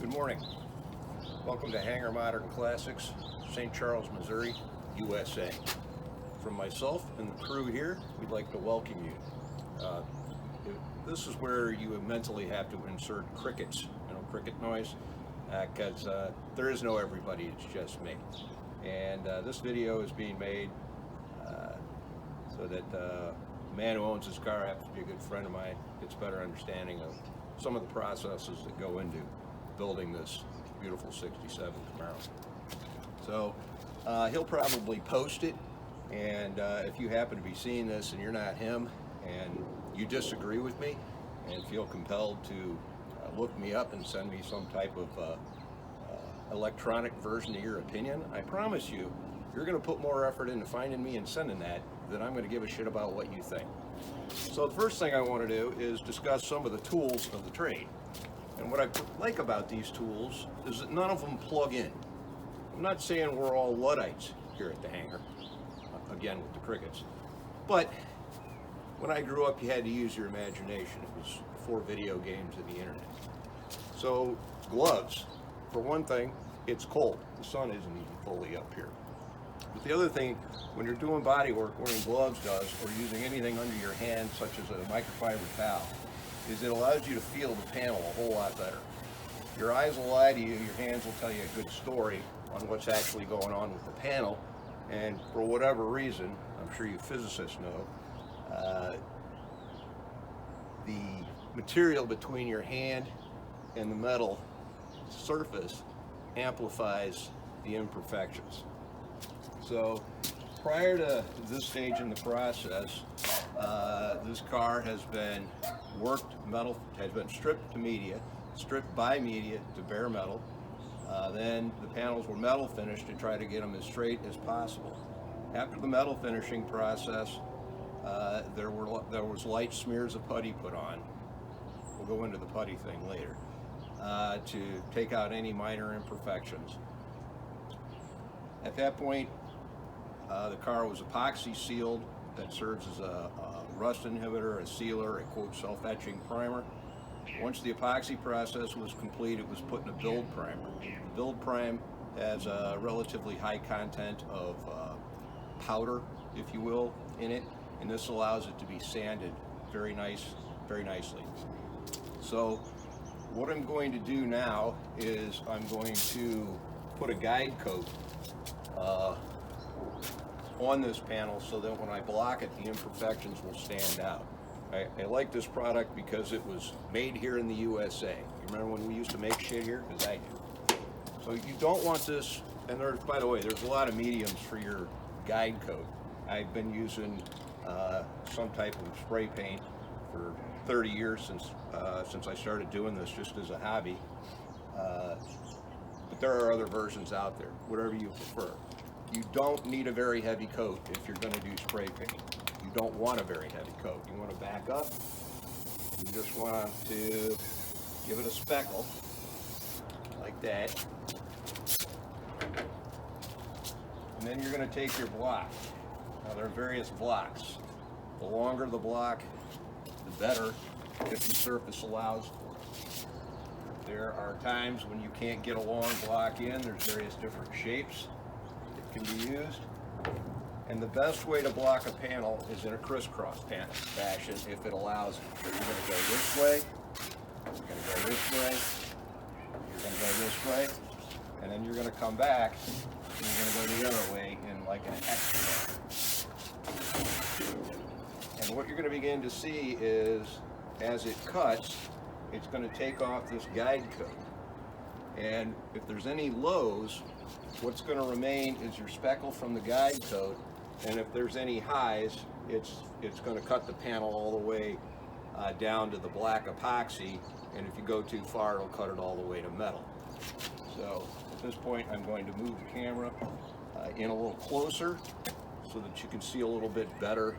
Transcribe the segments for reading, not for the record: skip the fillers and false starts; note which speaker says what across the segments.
Speaker 1: Good morning. Welcome to Hangar Modern Classics, St. Charles, Missouri, USA. From myself and the crew here, we'd like to welcome you. This is where you mentally have to insert crickets, cricket noise, because there is no everybody, it's just me. And this video is being made so that the man who owns this car happens to be a good friend of mine, gets a better understanding of some of the processes that go into building this beautiful 67 Camaro. So he'll probably post it, and if you happen to be seeing this and you're not him and you disagree with me and feel compelled to look me up and send me some type of electronic version of your opinion, I promise you, you're going to put more effort into finding me and sending that than I'm going to give a shit about what you think. So the first thing I want to do is discuss some of the tools of the trade. And what I like about these tools is that none of them plug in. I'm not saying we're all Luddites here at the hangar, again with the crickets, but when I grew up you had to use your imagination. It was before video games and the internet. So gloves, for one thing, it's cold. The sun isn't even fully up here. But the other thing, when you're doing body work, wearing gloves does, or using anything under your hand, such as a microfiber towel, is it allows you to feel the panel a whole lot better. Your eyes will lie to you, your hands will tell you a good story on what's actually going on with the panel, and for whatever reason, I'm sure you physicists know, the material between your hand and the metal surface amplifies the imperfections. So prior to this stage in the process, this car has been worked metal, has been stripped to media, stripped by media to bare metal. Then the panels were metal finished to try to get them as straight as possible. After the metal finishing process, there was light smears of putty put on. We'll go into the putty thing later, to take out any minor imperfections. At that point, the car was epoxy sealed. That serves as a rust inhibitor, a sealer, a quote self-etching primer. Once the epoxy process was complete, it was put in a build primer. The build prime has a relatively high content of powder, if you will, in it, and this allows it to be sanded very nicely. So what I'm going to do now is I'm going to put a guide coat on this panel so that when I block it, the imperfections will stand out. I like this product because it was made here in the USA. You remember when we used to make shit here? Because I do. So you don't want this, and there's, by the way, there's a lot of mediums for your guide coat. I've been using some type of spray paint for 30 years since I started doing this just as a hobby. But there are other versions out there, whatever you prefer. You don't need a very heavy coat if you're going to do spray paint. You don't want a very heavy coat. You want to back up. You just want to give it a speckle, like that. And then you're going to take your block. Now there are various blocks. The longer the block, the better, if the surface allows for it. There are times when you can't get a long block in. There's various different shapes can be used, and the best way to block a panel is in a crisscross fashion if it allows it. So you're going to go this way, you're going to go this way, you're going to go this way, and then you're going to come back and you're going to go the other way in like an X. And what you're going to begin to see is as it cuts, it's going to take off this guide coat, and if there's any lows, what's going to remain is your speckle from the guide coat, and if there's any highs, it's going to cut the panel all the way down to the black epoxy, and if you go too far, it'll cut it all the way to metal. So at this point, I'm going to move the camera in a little closer so that you can see a little bit better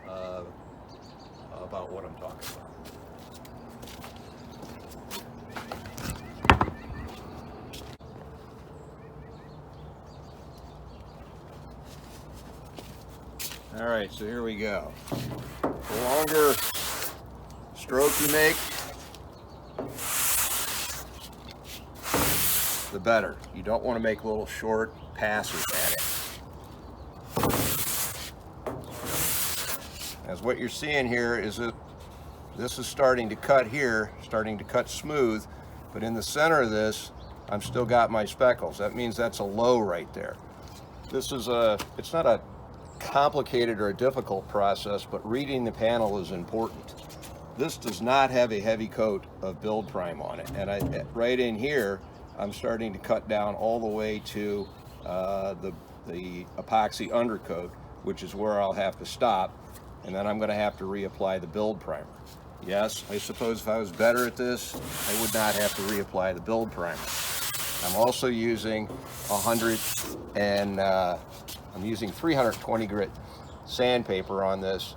Speaker 1: about what I'm talking about. All right, so here we go. The longer stroke you make, the better. You don't want to make little short passes at it. As what you're seeing here is that this is starting to cut here, starting to cut smooth, but in the center of this, I'm still got my speckles. That means that's a low right there. This is it's not a complicated or a difficult process, but reading the panel is important. This does not have a heavy coat of build prime on it, and right in here, I'm starting to cut down all the way to the epoxy undercoat, which is where I'll have to stop, and then I'm going to have to reapply the build primer. Yes, I suppose if I was better at this, I would not have to reapply the build primer. I'm also using 320 grit sandpaper on this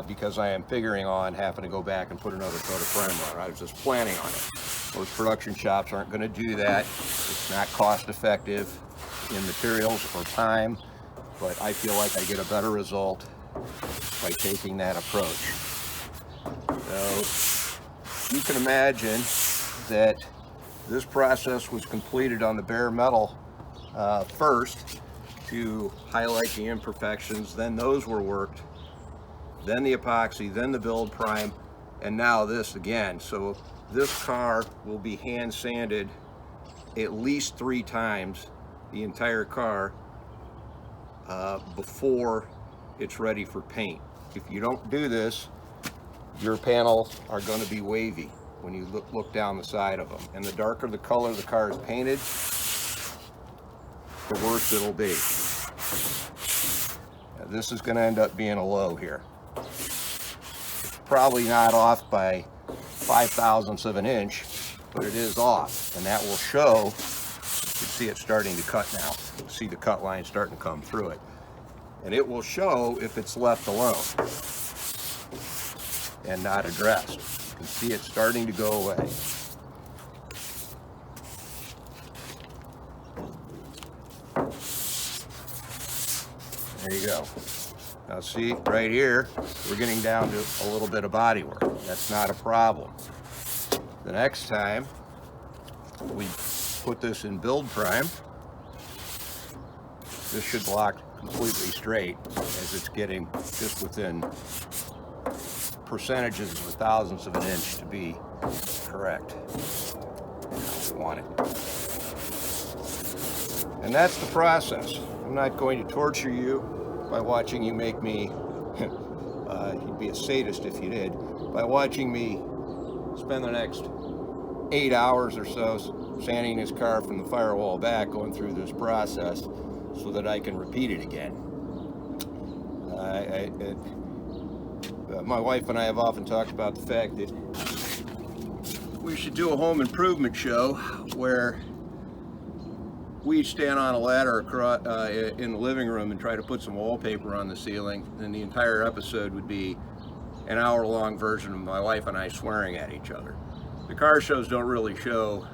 Speaker 1: because I am figuring on having to go back and put another coat of primer on. I was just planning on it. Most production shops aren't going to do that. It's not cost effective in materials or time, but I feel like I get a better result by taking that approach. So you can imagine that this process was completed on the bare metal first to highlight the imperfections, then those were worked, then the epoxy, then the build prime, and now this again. So this car will be hand sanded at least 3 times, the entire car, before it's ready for paint. If you don't do this, your panels are going to be wavy when you look down the side of them. And the darker the color the car is painted, the worse it'll be. Now, this is going to end up being a low here. It's probably not off by 5/1000ths of an inch, but it is off, and that will show. You can see it starting to cut now. You can see the cut line starting to come through it. And it will show if it's left alone and not addressed. You can see it starting to go away. There you go. Now see, right here, we're getting down to a little bit of body work. That's not a problem. The next time we put this in build prime, this should block completely straight as it's getting just within percentages of 1/1000th of an inch to be correct. I want it. And that's the process. I'm not going to torture you by watching you make me, you'd be a sadist if you did, by watching me spend the next 8 hours or so sanding this car from the firewall back, going through this process so that I can repeat it again. My wife and I have often talked about the fact that we should do a home improvement show where we stand on a ladder across, in the living room and try to put some wallpaper on the ceiling, and the entire episode would be an hour-long version of my wife and I swearing at each other. The car shows don't really show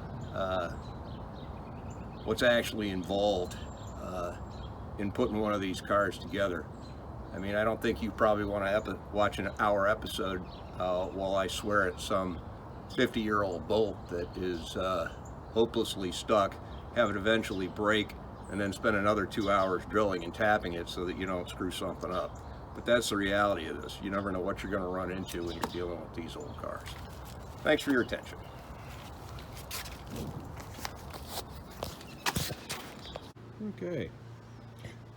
Speaker 1: what's actually involved in putting one of these cars together. I mean, I don't think you probably want to watch an hour episode while I swear at some 50-year-old bolt that is hopelessly stuck, have it eventually break, and then spend another 2 hours drilling and tapping it so that you don't screw something up. But that's the reality of this. You never know what you're going to run into when you're dealing with these old cars. Thanks for your attention.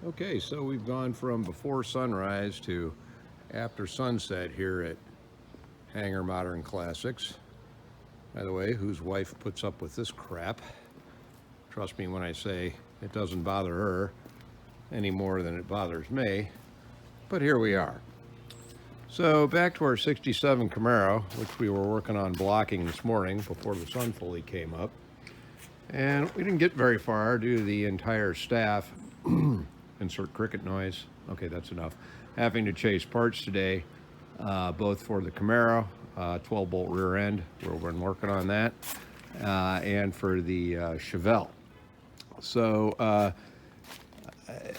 Speaker 1: Okay, so we've gone from before sunrise to after sunset here at Hangar Modern Classics. By the way, whose wife puts up with this crap? Trust me when I say it doesn't bother her any more than it bothers me, but here we are. So back to our 67 Camaro, which we were working on blocking this morning before the sun fully came up. And we didn't get very far due to the entire staff, insert cricket noise, okay, that's enough, having to chase parts today, both for the Camaro, 12-bolt rear end, we've been working on that, and for the Chevelle. So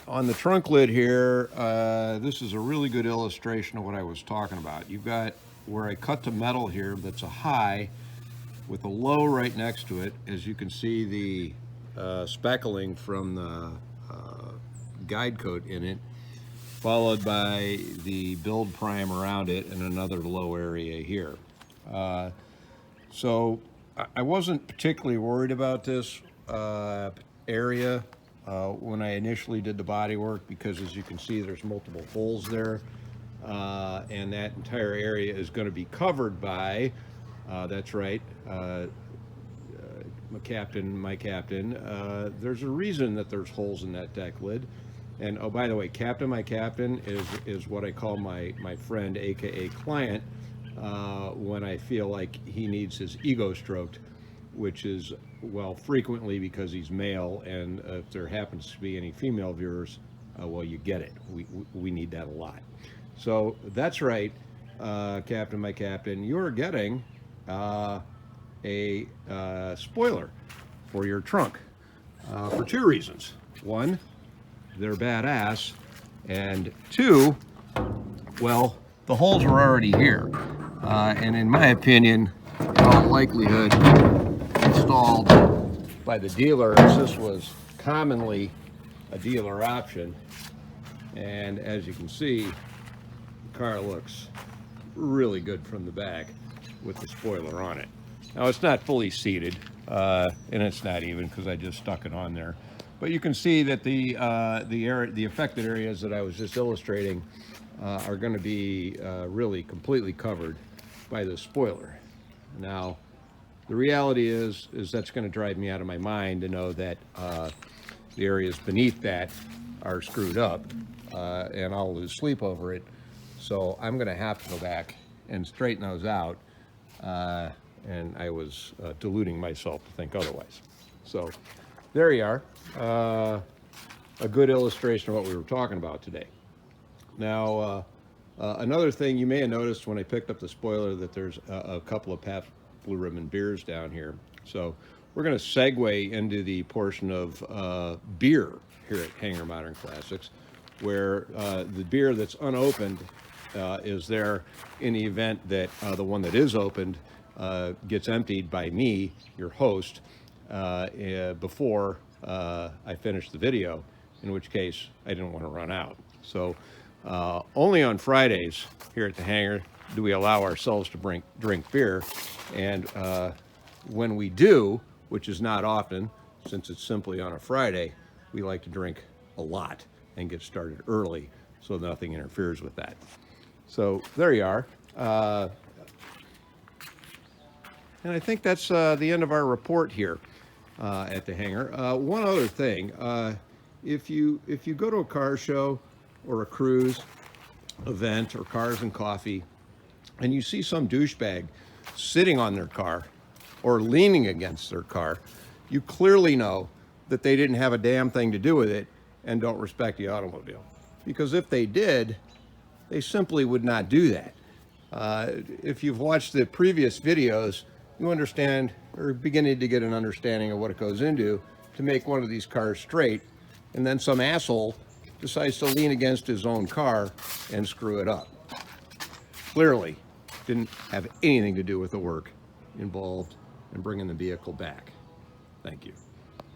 Speaker 1: on the trunk lid here, this is a really good illustration of what I was talking about. You've got where I cut the metal here that's a high, with a low right next to it. As you can see, the speckling from the guide coat in it, followed by the build prime around it and another low area here. So I wasn't particularly worried about this area when I initially did the body work, because as you can see, there's multiple holes there, and that entire area is going to be covered by, that's right, my captain, there's a reason that there's holes in that deck lid. And oh, by the way, my captain is what I call my friend, aka client, when I feel like he needs his ego stroked, which is, well, frequently because he's male, and if there happens to be any female viewers, well, you get it. We need that a lot. So that's right, my captain, you're getting a spoiler for your trunk for two reasons. One, they're badass, and two, well, the holes were already here, and in my opinion, in all likelihood, installed by the dealer, as this was commonly a dealer option. And as you can see, the car looks really good from the back with the spoiler on it. Now, it's not fully seated, and it's not even, because I just stuck it on there. But you can see that the affected areas that I was just illustrating are going to be really completely covered by the spoiler. Now, the reality is that's going to drive me out of my mind to know that the areas beneath that are screwed up, and I'll lose sleep over it. So I'm going to have to go back and straighten those out, and I was deluding myself to think otherwise. So there you are, a good illustration of what we were talking about today. Now, another thing you may have noticed when I picked up the spoiler, that there's a couple of Pabst Blue Ribbon beers down here. So we're going to segue into the portion of beer here at Hanger Modern Classics, where the beer that's unopened is there in the event that the one that is opened gets emptied by me, your host, before I finish the video, in which case I didn't want to run out. So only on Fridays here at the Hangar do we allow ourselves to drink beer, and when we do, which is not often, since it's simply on a Friday, we like to drink a lot and get started early so nothing interferes with that. So there you are. And I think that's the end of our report here at the Hangar. One other thing, if you go to a car show or a cruise event or Cars and Coffee, and you see some douchebag sitting on their car or leaning against their car, you clearly know that they didn't have a damn thing to do with it and don't respect the automobile. Because if they did, they simply would not do that. If you've watched the previous videos, you understand, or beginning to get an understanding of what it goes into to make one of these cars straight, and then some asshole decides to lean against his own car and screw it up. Clearly didn't have anything to do with the work involved in bringing the vehicle back. Thank you.